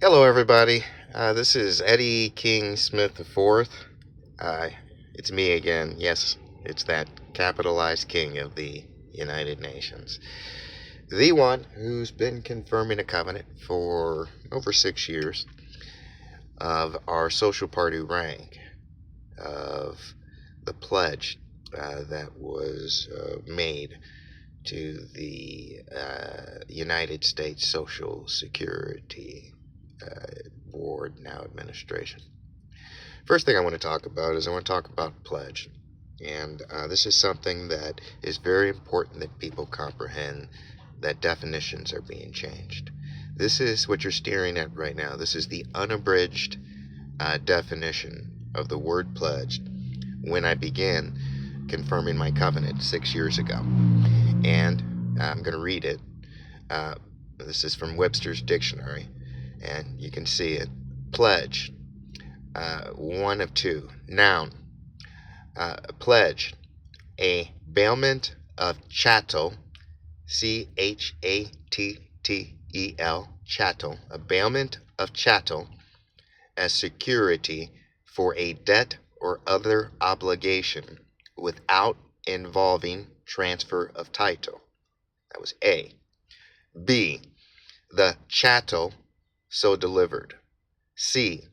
Hello, everybody. This is Eddie King Smith IV. Uh, it's me again. Yes, it's that capitalized king of the United Nations. The one who's been confirming a covenant for over 6 years of our social party rank, of the pledge that was made to the United States Social Security Board, now administration. First thing I want to talk about is I want to talk about pledge. And this is something that is very important that people comprehend, that definitions are being changed. This is what you're staring at right now. This is the unabridged definition of the word pledged when I began confirming my covenant 6 years ago. And I'm going to read it. This is from Webster's Dictionary, and you can see it. Pledge, one of two. Noun, pledge, a bailment of chattel, Chattel, chattel, a bailment of chattel as security for a debt or other obligation without involving transfer of title. That was A. B. The chattel so delivered. C.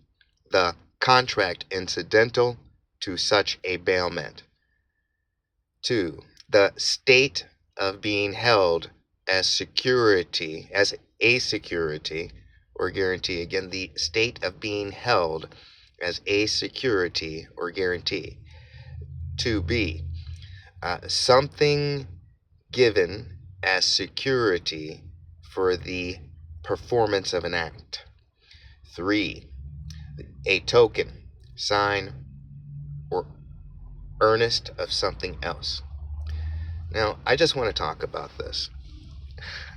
The contract incidental to such a bailment. 2. The state of being held as security, as a security or guarantee. Again, the state of being held as a security or guarantee. 2B. Something given as security for the performance of an act. 3. A token, sign, or earnest of something else. Now, I just want to talk about this,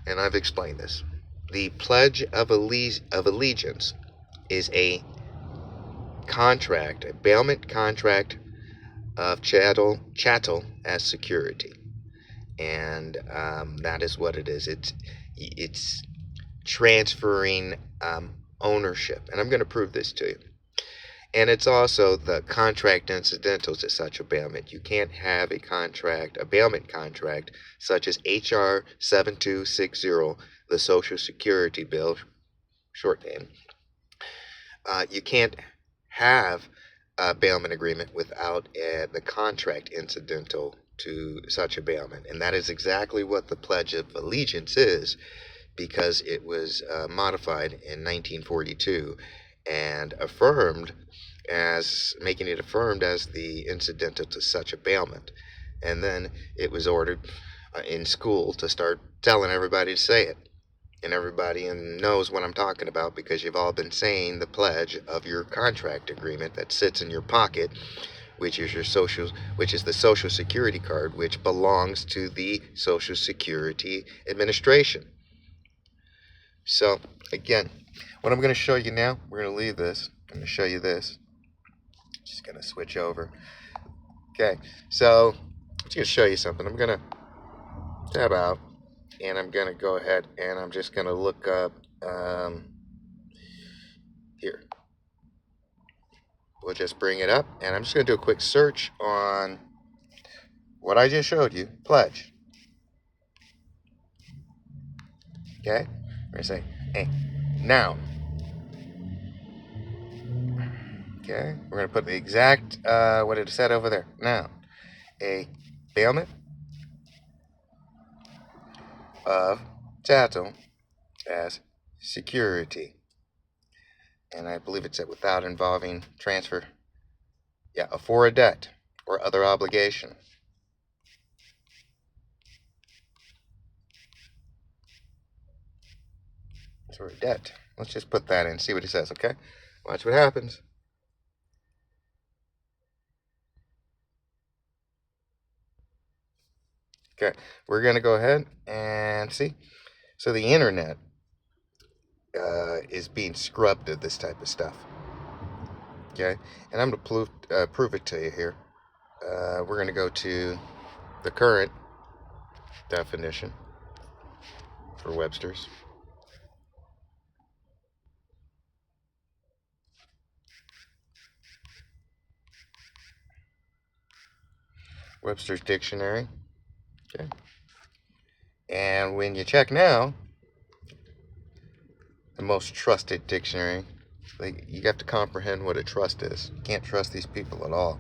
and I've explained this. The Pledge of Allegiance is a contract, a bailment contract of chattel as security, and that is what it is. It's transferring ownership, and I'm going to prove this to you. And it's also the contract incidentals to such a bailment. You can't have a bailment contract, such as H.R. 7260, the Social Security Bill, short name. You can't have a bailment agreement without the contract incidental to such a bailment. And that is exactly what the Pledge of Allegiance is, because it was modified in 1942 and making it affirmed as the incidental to such a bailment. And then it was ordered in school to start telling everybody to say it. And everybody knows what I'm talking about, because you've all been saying the pledge of your contract agreement that sits in your pocket, which is the Social Security card, which belongs to the Social Security Administration. So, again, what I'm going to show you now, we're going to leave this. I'm going to show you this. Just going to switch over. Okay, so I'm just going to show you something. I'm going to tab out, and I'm going to go ahead and I'm just going to look up here. We'll just bring it up, and I'm just going to do a quick search on what I just showed you, pledge. Okay, we're going to say, hey, noun. Okay, we're going to put the exact, what it said over there, noun. A bailment of chattel as security. And I believe it said without involving transfer. Yeah, for a debt or other obligation. For a debt. Let's just put that in, see what it says, okay? Watch what happens. Okay, we're going to go ahead and see. So the internet is being scrubbed of this type of stuff. Okay, and I'm going to prove it to you here. We're going to go to the current definition for Webster's. Webster's Dictionary. Okay. And when you check now, the most trusted dictionary, like, you have to comprehend what a trust is. You can't trust these people at all.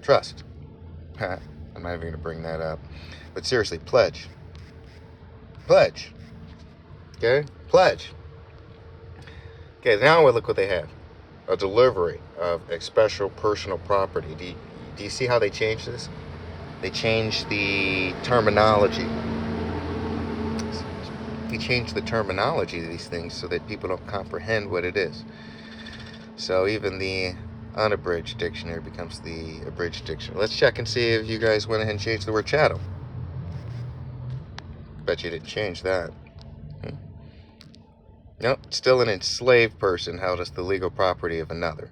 Trust. I'm not even going to bring that up. But seriously, pledge. Pledge. Okay? Pledge. Okay, now we look what they have. A delivery of a special personal property. Do you see how they changed this? They changed the terminology. They changed the terminology of these things so that people don't comprehend what it is. So even the unabridged dictionary becomes the abridged dictionary. Let's check and see if you guys went ahead and changed the word chattel. Bet you didn't change that. Nope, still an enslaved person held as the legal property of another.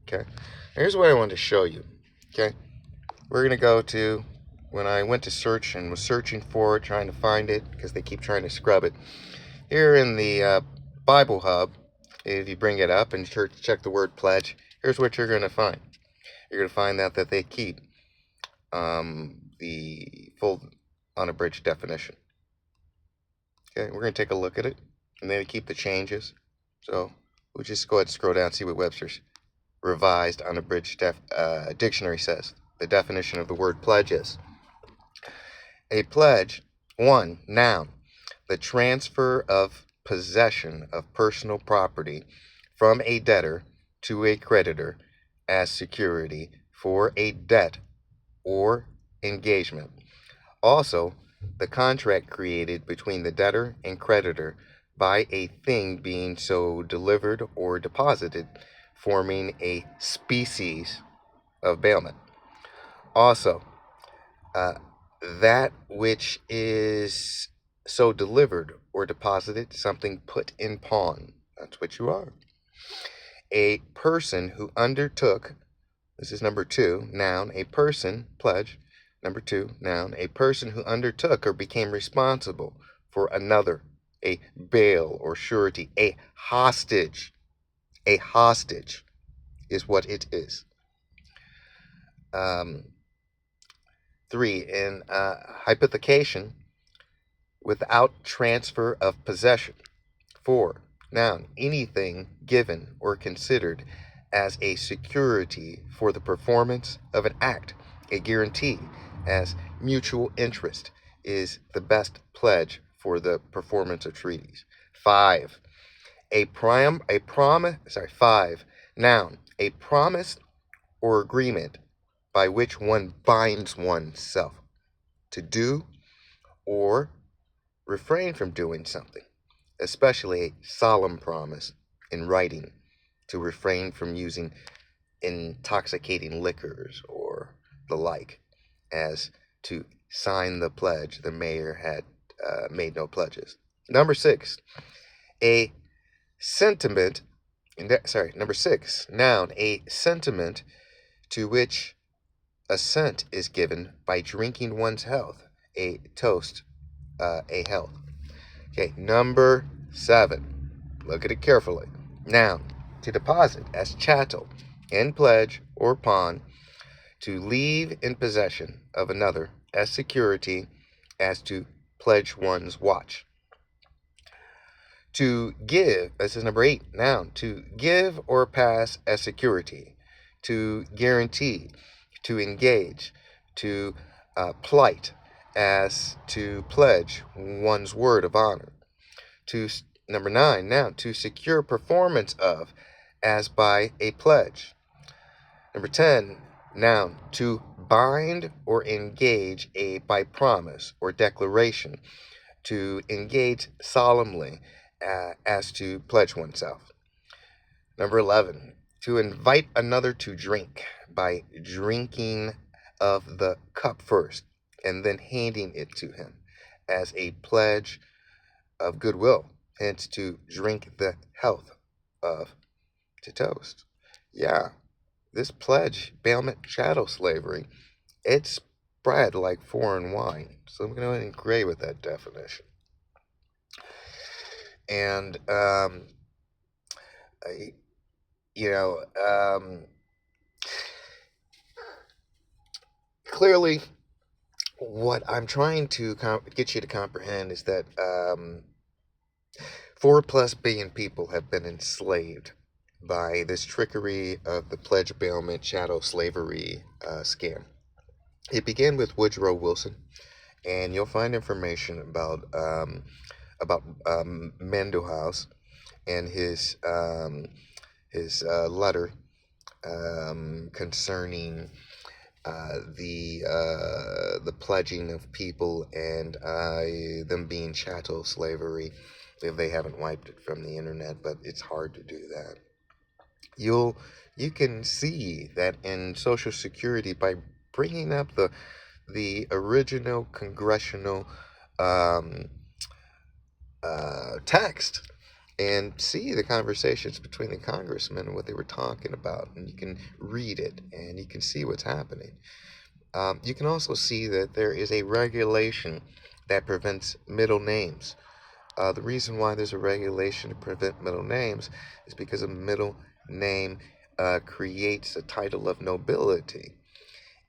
Okay, here's what I wanted to show you. Okay, we're going to go to when I went to search and was searching for it, trying to find it, because they keep trying to scrub it. Here in the Bible Hub, if you bring it up and check the word pledge, here's what you're going to find. You're going to find out that they keep the full unabridged definition. Okay, we're going to take a look at it, and then they keep the changes. So we'll just go ahead and scroll down and see what Webster's revised unabridged dictionary says. The definition of the word pledge is: a pledge, 1, noun, the transfer of possession of personal property from a debtor to a creditor as security for a debt or engagement. Also, the contract created between the debtor and creditor by a thing being so delivered or deposited, forming a species of bailment. Also, that which is so delivered or deposited, something put in pawn. That's what you are. A person who undertook, this is number 2, noun, a person, pledge. Number 2, noun, a person who undertook or became responsible for another, a bail or surety, a hostage. A hostage is what it is. 3, in hypothecation, without transfer of possession. 4, noun, anything given or considered as a security for the performance of an act, a guarantee, as mutual interest is the best pledge for the performance of treaties. 5, 5, noun, a promise or agreement by which one binds oneself to do or refrain from doing something, especially a solemn promise in writing to refrain from using intoxicating liquors or the like, as to sign the pledge the mayor had made no pledges. Number 6, a sentiment, number 6, noun, a sentiment to which assent is given by drinking one's health, a toast, a health. Okay, number 7, look at it carefully. Noun, to deposit as chattel, in pledge or pawn, to leave in possession of another as security, as to pledge one's watch. To give, this is number 8, noun, to give or pass as security, to guarantee, to engage, to plight, as to pledge one's word of honor. To number 9, noun, to secure performance of, as by a pledge. Number 10, noun, to bind or engage by promise or declaration, to engage solemnly, as to pledge oneself. Number 11, to invite another to drink by drinking of the cup first and then handing it to him as a pledge of goodwill, hence to drink the health of, to toast. Yeah, this pledge, bailment, chattel slavery, it's spread like foreign wine. So I'm going to agree with that definition. And, clearly, what I'm trying to get you to comprehend is that 4+ billion people have been enslaved by this trickery of the pledge bailment chattel slavery scam. It began with Woodrow Wilson, and you'll find information about Mendelhaus and his letter concerning the pledging of people and them being chattel slavery. If they haven't wiped it from the internet, but it's hard to do that. You can see that in Social Security by bringing up the original congressional um, text and see the conversations between the congressmen and what they were talking about, and you can read it and you can see what's happening. You can also see that there is a regulation that prevents middle names. The reason why there's a regulation to prevent middle names is because a middle name creates a title of nobility.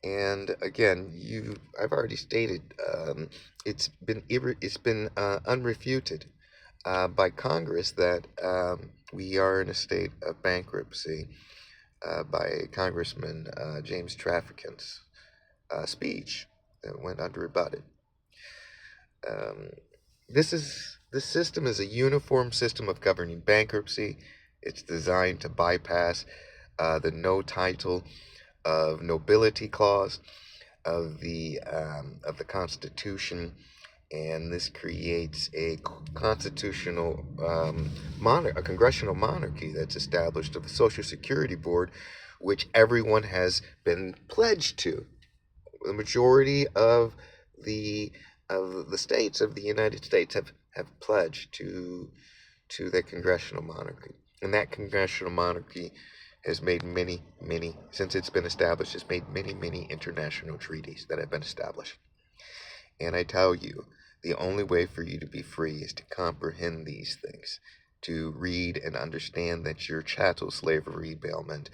And again, I've already stated, it's been unrefuted by Congress that we are in a state of bankruptcy by Congressman James Traficant's speech that went unrebutted. Um, this system is a uniform system of governing bankruptcy. It's designed to bypass the no title of nobility clause of the Constitution, and this creates a constitutional a congressional monarchy that's established of the Social Security Board, which everyone has been pledged to. The majority the of the states of the United States have pledged to the congressional monarchy, and that congressional monarchy has made many, since it's been established, has made many international treaties that have been established. And I tell you, the only way for you to be free is to comprehend these things, to read and understand that your chattel slavery bailment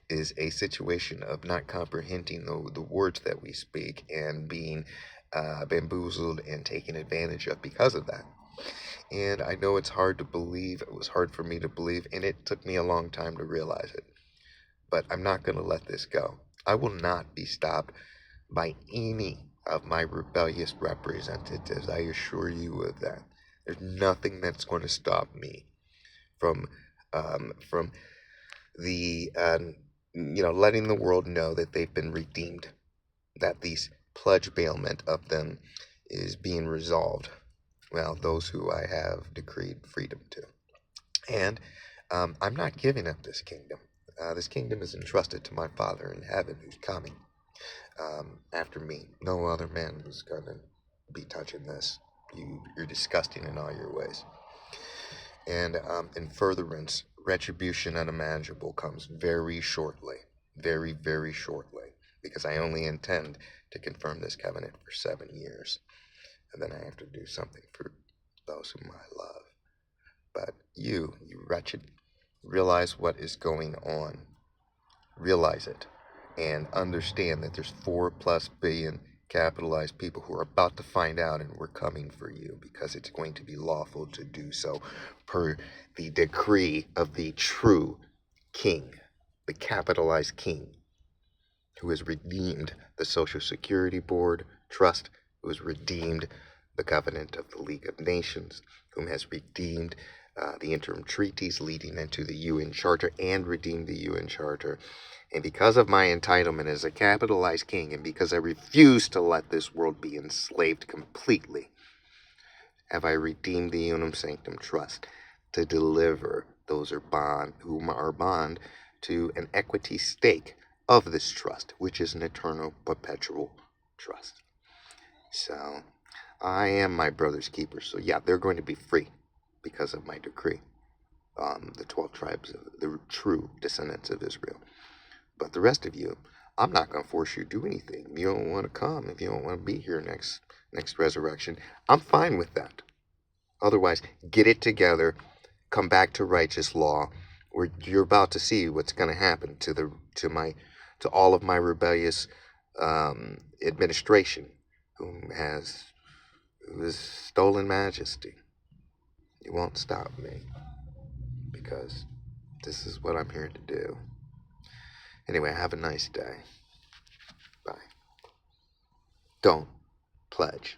is a situation of not comprehending the words that we speak and being bamboozled and taken advantage of because of that. And I know it's hard to believe. It was hard for me to believe, and it took me a long time to realize it. But I'm not going to let this go. I will not be stopped by any of my rebellious representatives. I assure you of that. There's nothing that's going to stop me from the letting the world know that they've been redeemed, that these pledge bailment of them is being resolved. Well, those who I have decreed freedom to. And I'm not giving up this kingdom. This kingdom is entrusted to my Father in heaven who's coming after me. No other man is going to be touching this. You're disgusting in all your ways. And in furtherance, retribution unimaginable comes very shortly. Very shortly. Because I only intend to confirm this covenant for 7 years. And then I have to do something for those whom I love. But you wretched, realize what is going on. Realize it. And understand that there's 4+ billion capitalized people who are about to find out, and we're coming for you because it's going to be lawful to do so per the decree of the true king, the capitalized king, who has redeemed the Social Security Board trust, who has redeemed the covenant of the League of Nations, whom has redeemed the interim treaties leading into the UN Charter and redeemed the UN Charter. And because of my entitlement as a capitalized king, and because I refuse to let this world be enslaved completely, have I redeemed the Unum Sanctum Trust to deliver those whom are bond to an equity stake of this trust, which is an eternal, perpetual trust. So I am my brother's keeper. So yeah, they're going to be free because of my decree. The 12 tribes of the true descendants of Israel. But the rest of you, I'm not going to force you to do anything. If you don't want to come, if you don't want to be here next resurrection, I'm fine with that. Otherwise, get it together, come back to righteous law, or you're about to see what's going to happen to all of my rebellious administration who has stolen majesty. You won't stop me, because this is what I'm here to do. Anyway, have a nice day. Bye. Don't pledge.